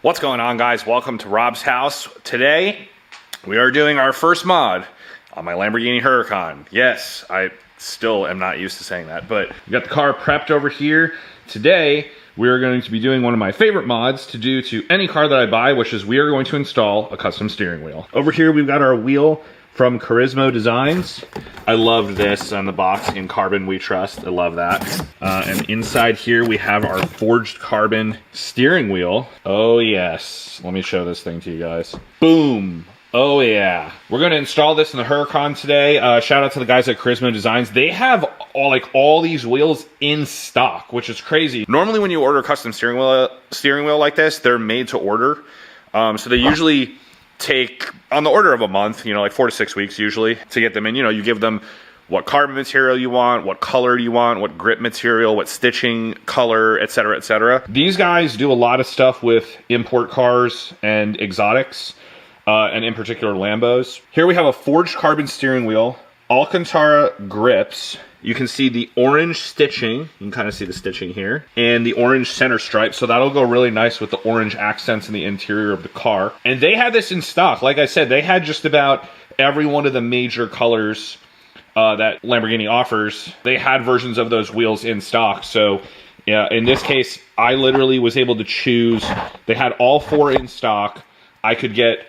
What's going on, guys? Welcome to Rob's house. Today we are doing our first mod on my Lamborghini Huracan. Yes, I still am not used to saying that, but we got the car prepped over here. Today we are going to be doing one of my favorite mods to do to any car that I buy, which is we are going to install a custom steering wheel. Over here we've got our wheel from CAMO Designs. I love this on the box, in carbon we trust. I love that. And inside here we have our forged carbon steering wheel. Oh yes, let me show this thing to you guys. Boom. Oh yeah. We're gonna install this in the Huracan today. Shout out to the guys at CAMO Designs. They have all these wheels in stock, which is crazy. Normally when you order a custom steering wheel like this, they're made to order. So they usually take on the order of a month, you know, like 4 to 6 weeks usually to get them in. You know, you give them what carbon material you want, what color you want, what grip material, what stitching color, etc., etc. These guys do a lot of stuff with import cars and exotics, and in particular Lambos. Here we have a forged carbon steering wheel, Alcantara grips. You can see the orange stitching, you can kind of see the stitching here, and the orange center stripe, so that'll go really nice with the orange accents in the interior of the car. And they had this in stock. Like I said, they had just about every one of the major colors that Lamborghini offers. They had versions of those wheels in stock, so yeah, in this case, I literally was able to choose. They had all 4 in stock. I could get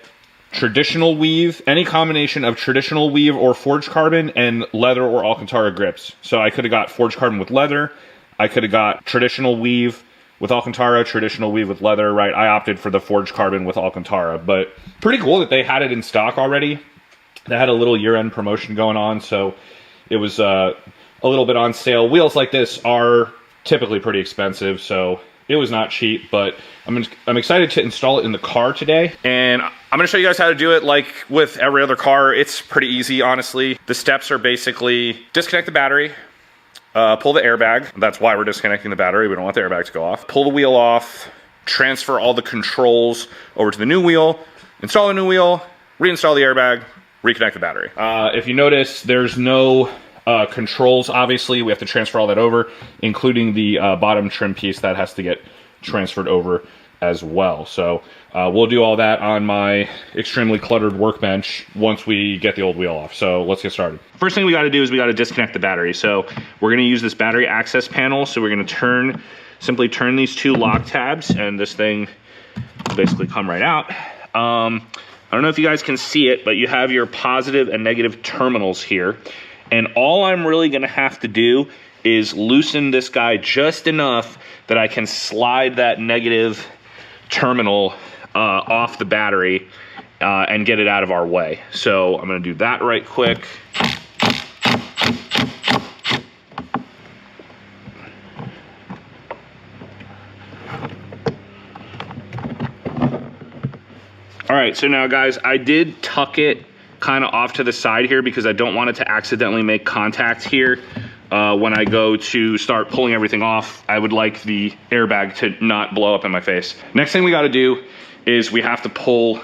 traditional weave, any combination of traditional weave or forged carbon, and leather or Alcantara grips. So I could have got forged carbon with leather, I could have got traditional weave with Alcantara, traditional weave with leather, right? I opted for the forged carbon with Alcantara, but pretty cool that they had it in stock already. They had a little year-end promotion going on, so it was a little bit on sale. Wheels like this are typically pretty expensive, so it was not cheap, but I'm excited to install it in the car today. And I'm gonna show you guys how to do it like with every other car. It's pretty easy, honestly. The steps are basically disconnect the battery, pull the airbag. That's why we're disconnecting the battery. We don't want the airbag to go off. Pull the wheel off, transfer all the controls over to the new wheel, install the new wheel, reinstall the airbag, reconnect the battery. If you notice, there's no controls. Obviously, we have to transfer all that over, including the bottom trim piece that has to get transferred over as well. So we'll do all that on my extremely cluttered workbench once we get the old wheel off. So let's get started. First thing we got to do is we got to disconnect the battery. So we're going to use this battery access panel. So we're going to simply turn these 2 lock tabs, and this thing will basically come right out. I don't know if you guys can see it, but you have your positive and negative terminals here. And all I'm really gonna have to do is loosen this guy just enough that I can slide that negative terminal off the battery and get it out of our way. So I'm gonna do that right quick. All right, so now guys, I did tuck it kind of off to the side here because I don't want it to accidentally make contact here when I go to start pulling everything off. I would like the airbag to not blow up in my face. Next thing we got to do is we have to pull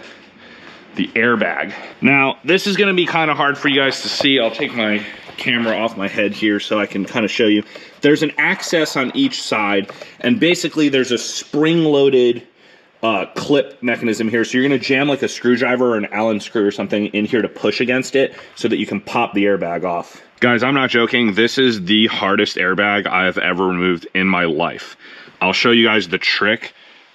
the airbag. Now, this is going to be kind of hard for you guys to see. I'll take my camera off my head here so I can kind of show you. There's an access on each side, and basically there's a spring-loaded clip mechanism here. So you're going to jam like a screwdriver or an Allen screw or something in here to push against it so that you can pop the airbag off. Guys, I'm not joking. This is the hardest airbag I've ever removed in my life. I'll show you guys the trick,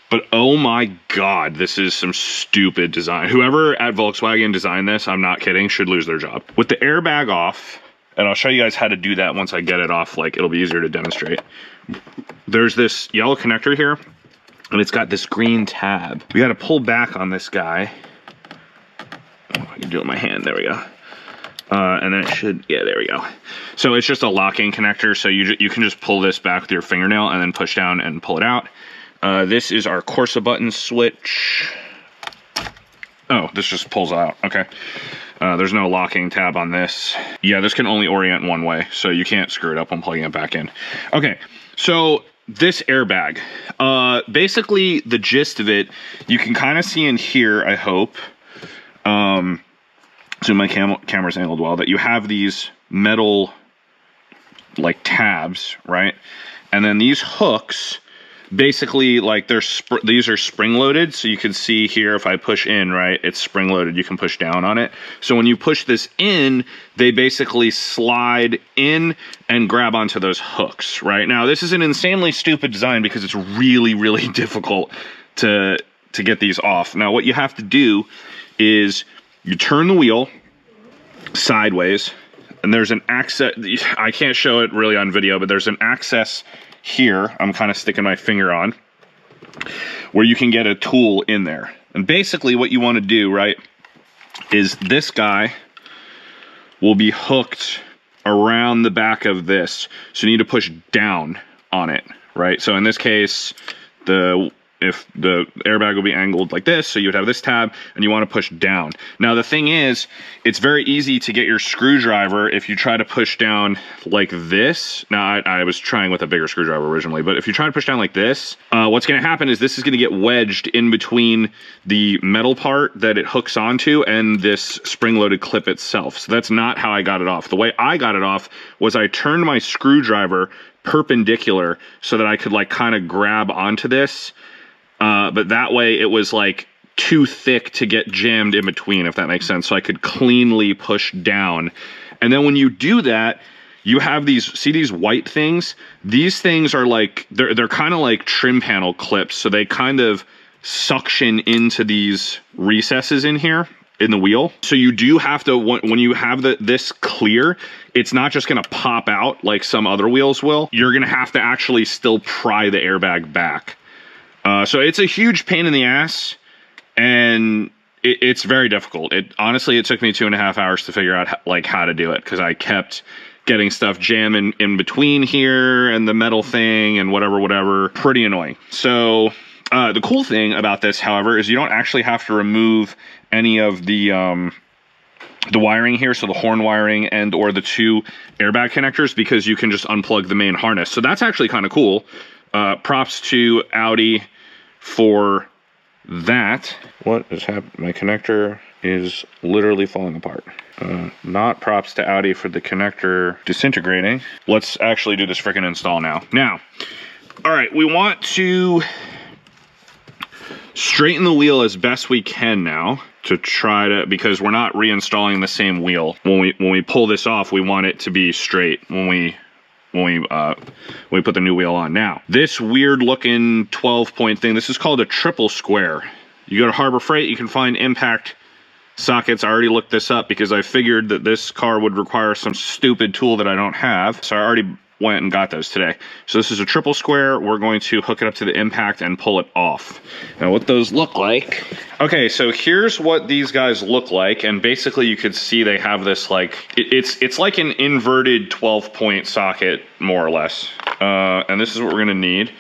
but oh my God, this is some stupid design. Whoever at Volkswagen designed this, I'm not kidding, should lose their job. With the airbag off, and I'll show you guys how to do that once I get it off, like it'll be easier to demonstrate. There's this yellow connector here, and it's got this green tab. We got to pull back on this guy. Oh, I can do it with my hand. There we go. And then it should, yeah, there we go. So it's just a locking connector. So you can just pull this back with your fingernail and then push down and pull it out. This is our Corsa button switch. Oh, this just pulls out. Okay. There's no locking tab on this. Yeah, this can only orient one way, so you can't screw it up when plugging it back in. Okay, so this airbag, basically the gist of it, you can kind of see in here, I hope, so my camera's angled well, that you have these metal like tabs, right? And then these hooks basically like these are spring loaded. So you can see here, if I push in, right, it's spring loaded. You can push down on it. So when you push this in, they basically slide in and grab onto those hooks, right? Now, this is an insanely stupid design because it's really, really difficult to get these off. Now, what you have to do is you turn the wheel sideways, and there's an access. I can't show it really on video, but there's an access here, I'm kind of sticking my finger on, where you can get a tool in there. And basically what you want to do, right, is this guy will be hooked around the back of this. So you need to push down on it, right? So in this case, if the airbag will be angled like this, so you would have this tab, and you want to push down. Now the thing is, it's very easy to get your screwdriver if you try to push down like this. Now I was trying with a bigger screwdriver originally, but if you try to push down like this, what's going to happen is this is going to get wedged in between the metal part that it hooks onto and this spring-loaded clip itself. So that's not how I got it off. The way I got it off was I turned my screwdriver perpendicular so that I could like kind of grab onto this. But that way it was like too thick to get jammed in between, if that makes sense. So I could cleanly push down. And then when you do that, you have these, see these white things? These things are like, they're kind of like trim panel clips. So they kind of suction into these recesses in here in the wheel. So you do have to, when you have this clear, it's not just gonna pop out like some other wheels will. You're gonna have to actually still pry the airbag back. So it's a huge pain in the ass, and it's very difficult. Honestly, it took me 2.5 hours to figure out how to do it, because I kept getting stuff jamming in between here and the metal thing and whatever. Pretty annoying. So the cool thing about this, however, is you don't actually have to remove any of the wiring here, so the horn wiring and or the two airbag connectors, because you can just unplug the main harness. So that's actually kind of cool. Props to Audi for that. What is happening? My connector is literally falling apart. Not props to Audi for the connector disintegrating. Let's actually do this freaking install now. Now, all right, we want to straighten the wheel as best we can now to try to, because we're not reinstalling the same wheel. When we pull this off, we want it to be straight when we put the new wheel on. Now, this weird looking 12-point thing, this is called a triple square. You go to Harbor Freight, you can find impact sockets. I already looked this up because I figured that this car would require some stupid tool that I don't have. So I already went and got those today. So this is a triple square. We're going to hook it up to the impact and pull it off. Now what those look like. Okay, so here's what these guys look like. And basically you could see they have this like, it's like an inverted 12-point socket, more or less. And this is what we're gonna need.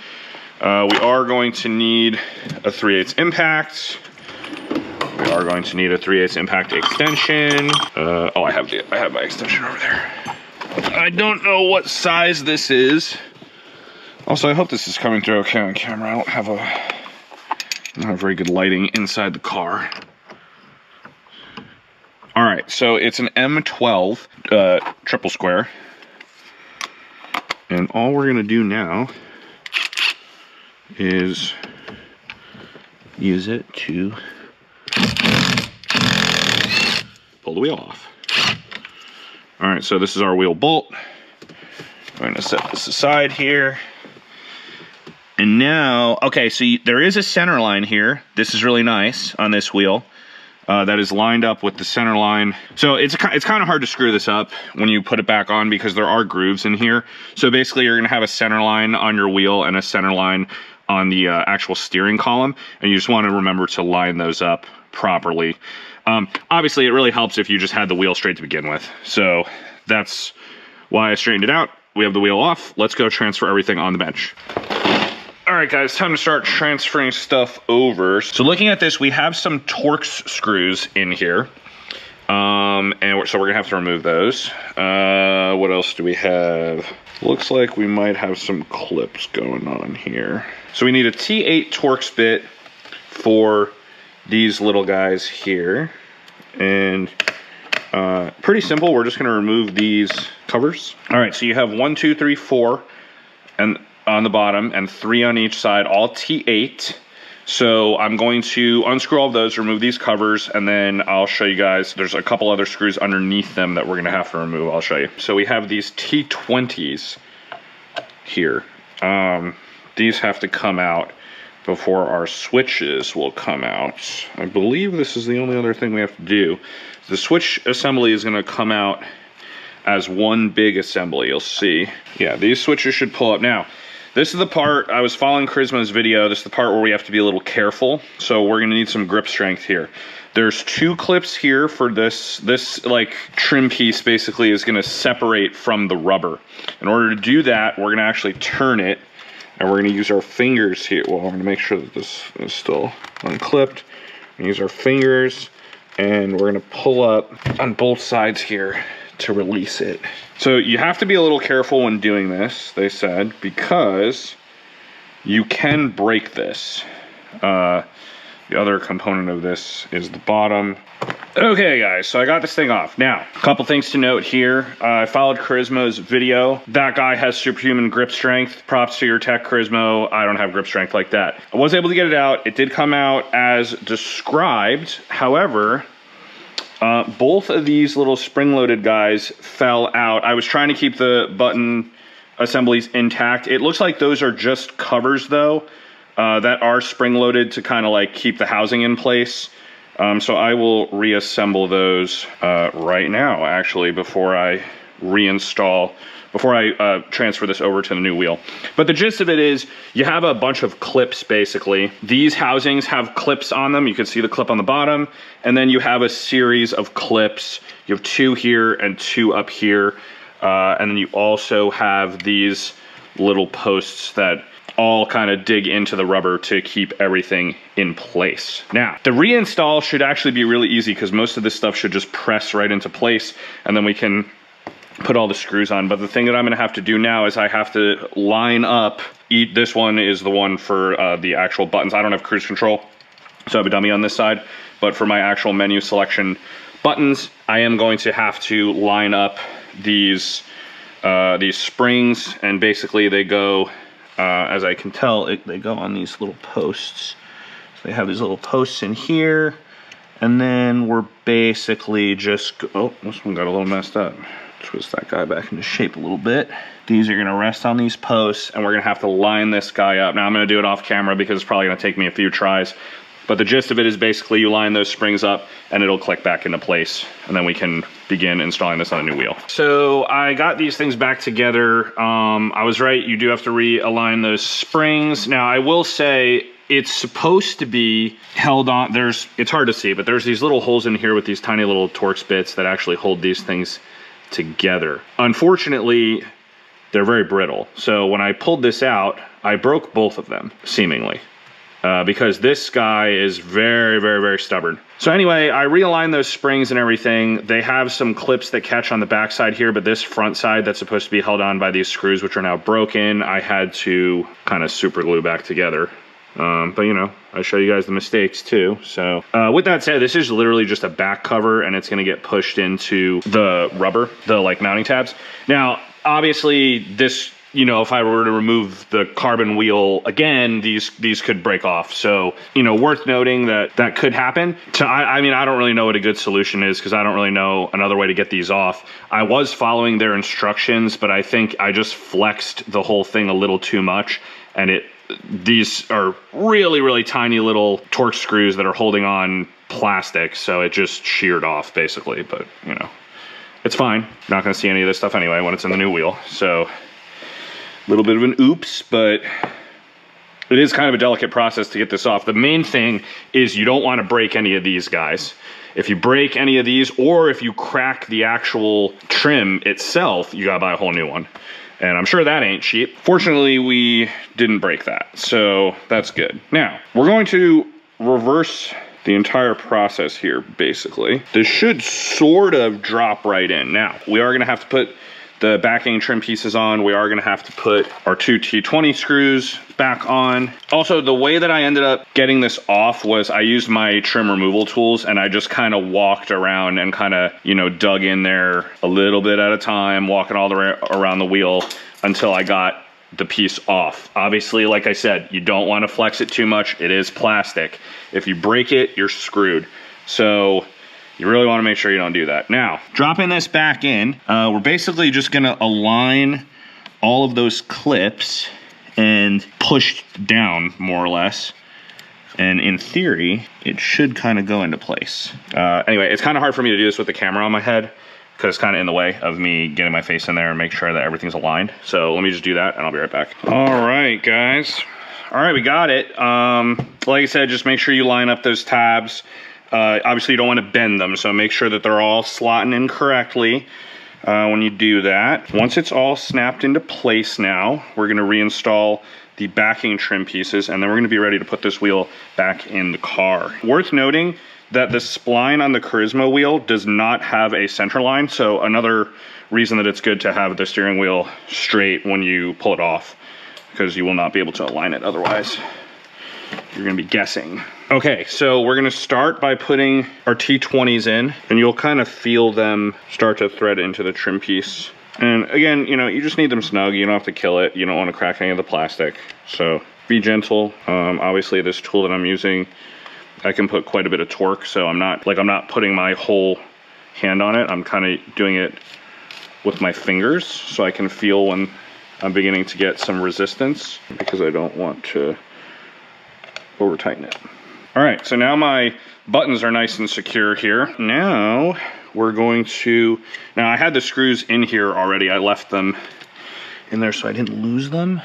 We are going to need a 3/8 impact. We are going to need a 3/8 impact extension. Oh, I have my extension over there. I don't know what size this is. Also, I hope this is coming through okay on camera. I don't have very good lighting inside the car. All right, so it's an M12 triple square. And all we're gonna do now is use it to pull the wheel off. All right, so this is our wheel bolt. I'm gonna set this aside here. And now, okay, so there is a center line here. This is really nice on this wheel. That is lined up with the center line. So it's kind of hard to screw this up when you put it back on because there are grooves in here. So basically you're gonna have a center line on your wheel and a center line on the actual steering column. And you just wanna remember to line those up properly. Obviously it really helps if you just had the wheel straight to begin with. So that's why I straightened it out. We have the wheel off. Let's go transfer everything on the bench. All right, guys, time to start transferring stuff over. So looking at this, we have some Torx screws in here. So we're gonna have to remove those. What else do we have? Looks like we might have some clips going on here. So we need a T8 Torx bit for these little guys here. And pretty simple, we're just gonna remove these covers. All right, so you have 1, 2, 3, 4. And on the bottom and 3 on each side, all T8. So I'm going to unscrew all of those, remove these covers, and then I'll show you guys. There's a couple other screws underneath them that we're gonna have to remove. I'll show you. So we have these T20s here. These have to come out before our switches will come out. I believe this is the only other thing we have to do. The switch assembly is gonna come out as one big assembly, you'll see. Yeah, these switches should pull up. Now, this is the part, I was following Charisma's video, this is the part where we have to be a little careful. So we're gonna need some grip strength here. There's 2 clips here for this like trim piece basically is gonna separate from the rubber. In order to do that, we're gonna actually turn it and we're gonna use our fingers here. Well, I'm gonna make sure that this is still unclipped. We're gonna use our fingers and we're gonna pull up on both sides here to release it. So you have to be a little careful when doing this, they said, because you can break this. The other component of this is the bottom. Okay guys, so I got this thing off. Now, a couple things to note here. I followed Charisma's video. That guy has superhuman grip strength. Props to your tech, Charisma. I don't have grip strength like that. I was able to get it out. It did come out as described. However, both of these little spring-loaded guys fell out. I was trying to keep the button assemblies intact. It looks like those are just covers though, that are spring-loaded to kind of like keep the housing in place. So I will reassemble those right now, actually, before I transfer this over to the new wheel. But the gist of it is you have a bunch of clips basically. These housings have clips on them. You can see the clip on the bottom. And then you have a series of clips. You have 2 here and 2 up here. And then you also have these little posts that all kind of dig into the rubber to keep everything in place. Now, the reinstall should actually be really easy because most of this stuff should just press right into place and then we can put all the screws on. But the thing that I'm gonna have to do now is I have to line up, this one is the one for the actual buttons. I don't have cruise control, so I have a dummy on this side, but for my actual menu selection buttons, I am going to have to line up these springs, and basically they go, as I can tell, they go on these little posts. So they have these little posts in here, and then we're basically just, oh, this one got a little messed up. Twist that guy back into shape a little bit. These are gonna rest on these posts, and we're gonna have to line this guy up. Now I'm gonna do it off camera because it's probably gonna take me a few tries. But the gist of it is basically you line those springs up and it'll click back into place, and then we can begin installing this on a new wheel. So I got these things back together. I was right, you do have to realign those springs. Now I will say it's supposed to be held on, it's hard to see, but there's these little holes in here with these tiny little Torx bits that actually hold these things together. Unfortunately, they're very brittle. So when I pulled this out, I broke both of them, seemingly. Because this guy is very, very, very stubborn. So anyway, I realigned those springs and everything. They have some clips that catch on the back side here, but this front side that's supposed to be held on by these screws, which are now broken, I had to kind of super glue back together. But you know, I show you guys the mistakes too. So with that said, this is literally just a back cover, and it's gonna get pushed into the rubber, the like mounting tabs. Now, obviously this, you know, if I were to remove the carbon wheel again, these could break off. So, you know, worth noting that that could happen. So I mean, I don't really know what a good solution is because I don't really know another way to get these off. I was following their instructions, but I think I just flexed the whole thing a little too much, and these are really, really tiny little Torx screws that are holding on plastic, so it just sheared off basically. But you know, it's fine. Not gonna see any of this stuff anyway when it's in the new wheel. So a little bit of an oops, but it is kind of a delicate process to get this off. The main thing is you don't want to break any of these guys. If you break any of these, or if you crack the actual trim itself, you gotta buy a whole new one. And I'm sure that ain't cheap. Fortunately, we didn't break that, so that's good. Now, we're going to reverse the entire process here, basically. This should sort of drop right in. Now, we are gonna have to put the backing trim pieces on. We are gonna have to put our 2 T20 screws back on. Also, the way that I ended up getting this off was I used my trim removal tools, and I just kind of walked around and kind of, you know, dug in there a little bit at a time, walking all the way around the wheel until I got the piece off. Obviously, like I said, you don't want to flex it too much. It is plastic. If you break it, you're screwed. So you really want to make sure you don't do that. Now, dropping this back in, we're basically just gonna align all of those clips and push down more or less. And in theory, it should kind of go into place. Anyway, it's kind of hard for me to do this with the camera on my head because it's kind of in the way of me getting my face in there and make sure that everything's aligned. So let me just do that and I'll be right back. All right, guys. All right, we got it. Like I said, just make sure you line up those tabs. Obviously, you don't want to bend them, so make sure that they're all slotting in correctly when you do that. Once it's all snapped into place now, we're going to reinstall the backing trim pieces, and then we're going to be ready to put this wheel back in the car. Worth noting that the spline on the Charisma wheel does not have a center line, so another reason that it's good to have the steering wheel straight when you pull it off, because you will not be able to align it otherwise. You're going to be guessing. Okay, so we're going to start by putting our T20s in, and you'll kind of feel them start to thread into the trim piece. And again, you know, you just need them snug. You don't have to kill it. You don't want to crack any of the plastic. So be gentle. Obviously, this tool that I'm using, I can put quite a bit of torque. So I'm not putting my whole hand on it. I'm kind of doing it with my fingers so I can feel when I'm beginning to get some resistance, because I don't want to over tighten it. All right, so now my buttons are nice and secure here. Now we're going to, I had the screws in here already. I left them in there so I didn't lose them.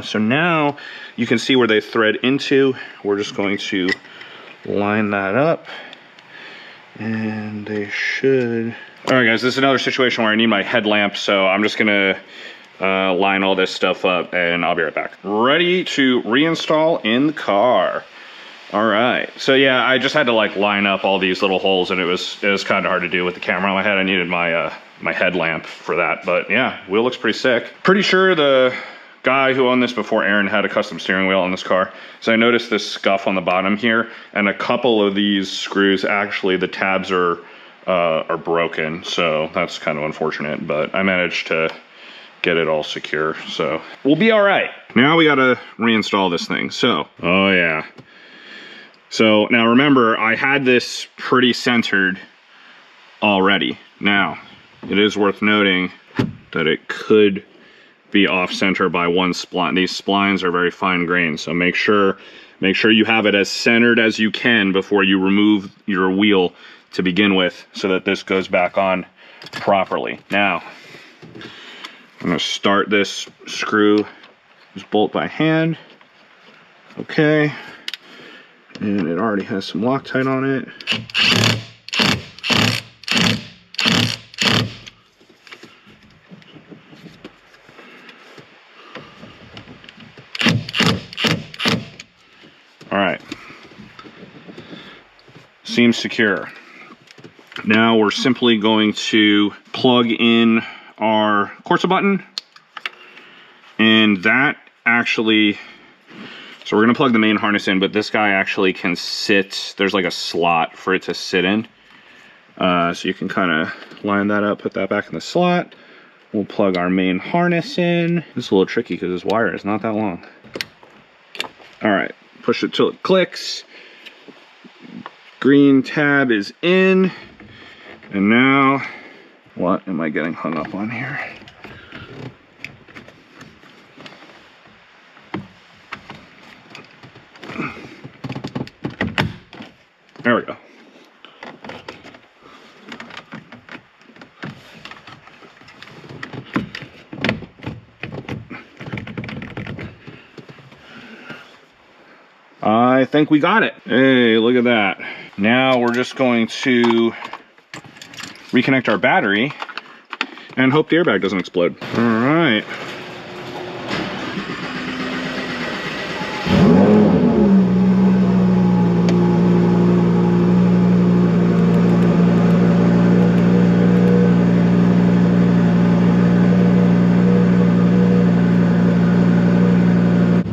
So now you can see where they thread into. We're just going to line that up and they should. All right, guys, this is another situation where I need my headlamp. So I'm just gonna line all this stuff up and I'll be right back. Ready to reinstall in the car. All right, so yeah, I just had to like line up all these little holes, and it was kind of hard to do with the camera on my head. I needed my my headlamp for that, but yeah, wheel looks pretty sick. Pretty sure the guy who owned this before Aaron had a custom steering wheel on this car. So I noticed this scuff on the bottom here, and a couple of these screws, actually the tabs are broken, so that's kind of unfortunate, but I managed to get it all secure, so we'll be all right. Now we gotta reinstall this thing. So, oh yeah. So now remember, I had this pretty centered already. Now, it is worth noting that it could be off center by one spline. These splines are very fine grained, so make sure you have it as centered as you can before you remove your wheel to begin with, so that this goes back on properly. Now, I'm gonna start this screw, this bolt by hand. Okay. And it already has some Loctite on it. All right. Seems secure. Now we're simply going to plug in our Corsa button. And that actually, so we're gonna plug the main harness in, but this guy actually can sit, there's like a slot for it to sit in. So you can kind of line that up, put that back in the slot. We'll plug our main harness in. This is a little tricky because this wire is not that long. All right, push it till it clicks. Green tab is in. And now, what am I getting hung up on here? There we go. I think we got it. Hey, look at that. Now we're just going to reconnect our battery and hope the airbag doesn't explode. All right.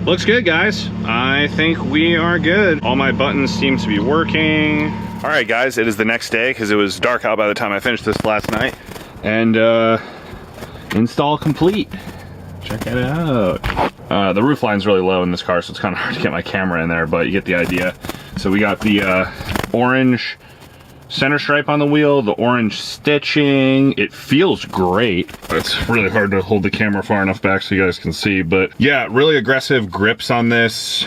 Looks good, guys. I think we are good. All my buttons seem to be working. All right, guys, it is the next day because it was dark out by the time I finished this last night. And install complete. Check it out. The roof line's really low in this car, so it's kind of hard to get my camera in there, but you get the idea. So we got the orange center stripe on the wheel, the orange stitching. It feels great. It's really hard to hold the camera far enough back so you guys can see, but yeah, really aggressive grips on this.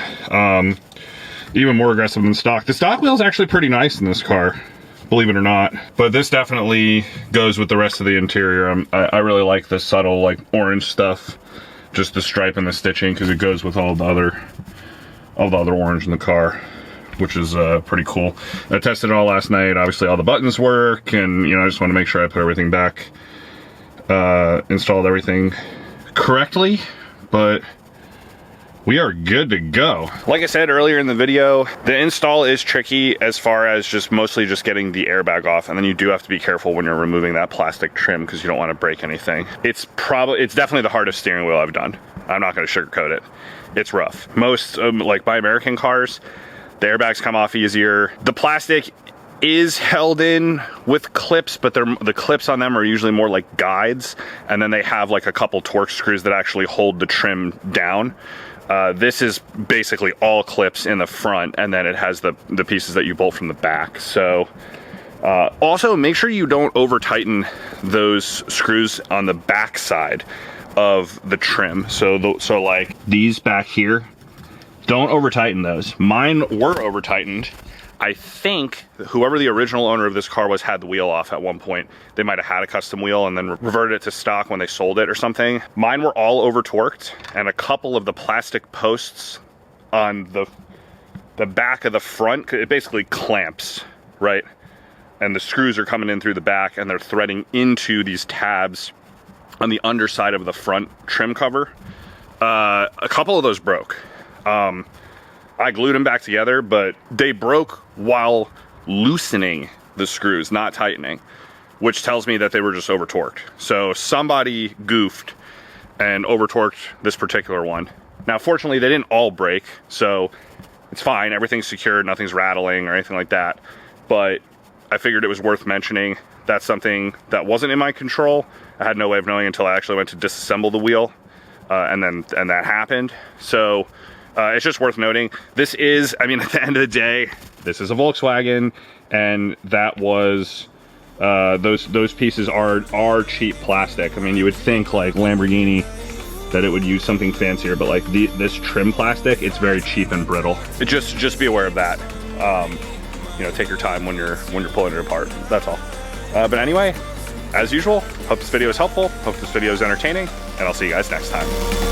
Even more aggressive than stock. The stock wheel is actually pretty nice in this car, believe it or not, but this definitely goes with the rest of the interior. I really like the subtle like orange stuff, just the stripe and the stitching, because it goes with all the other orange in the car, which is pretty cool. I tested it all last night. Obviously all the buttons work, and you know, I just want to make sure I put everything back, installed everything correctly, but we are good to go. Like I said earlier in the video, the install is tricky as far as mostly just getting the airbag off, and then you do have to be careful when you're removing that plastic trim because you don't want to break anything. It's definitely the hardest steering wheel I've done. I'm not going to sugarcoat it. It's rough. Most like Buy American cars, the airbags come off easier. The plastic is held in with clips, but the clips on them are usually more like guides, and then they have like a couple Torx screws that actually hold the trim down. This is basically all clips in the front, and then it has the pieces that you bolt from the back. So also make sure you don't over tighten those screws on the back side of the trim. So like these back here, don't over tighten those. Mine were over tightened. I think whoever the original owner of this car was had the wheel off at one point. They might have had a custom wheel and then reverted it to stock when they sold it or something. Mine were all over torqued, and a couple of the plastic posts on the back of the front, it basically clamps, right? And the screws are coming in through the back, and they're threading into these tabs on the underside of the front trim cover. A couple of those broke. I glued them back together, but they broke while loosening the screws, not tightening, which tells me that they were just over torqued. So somebody goofed and over torqued this particular one. Now, fortunately, they didn't all break, so it's fine. Everything's secured, nothing's rattling or anything like that. But I figured it was worth mentioning. That's something that wasn't in my control. I had no way of knowing until I actually went to disassemble the wheel, and that happened. So it's just worth noting. This is, I mean, at the end of the day, this is a Volkswagen, and that was, those pieces are cheap plastic. I mean, you would think like Lamborghini that it would use something fancier, but like this trim plastic, it's very cheap and brittle. Just be aware of that. You know, take your time when you're pulling it apart. That's all. But anyway, as usual, hope this video is helpful. Hope this video is entertaining, and I'll see you guys next time.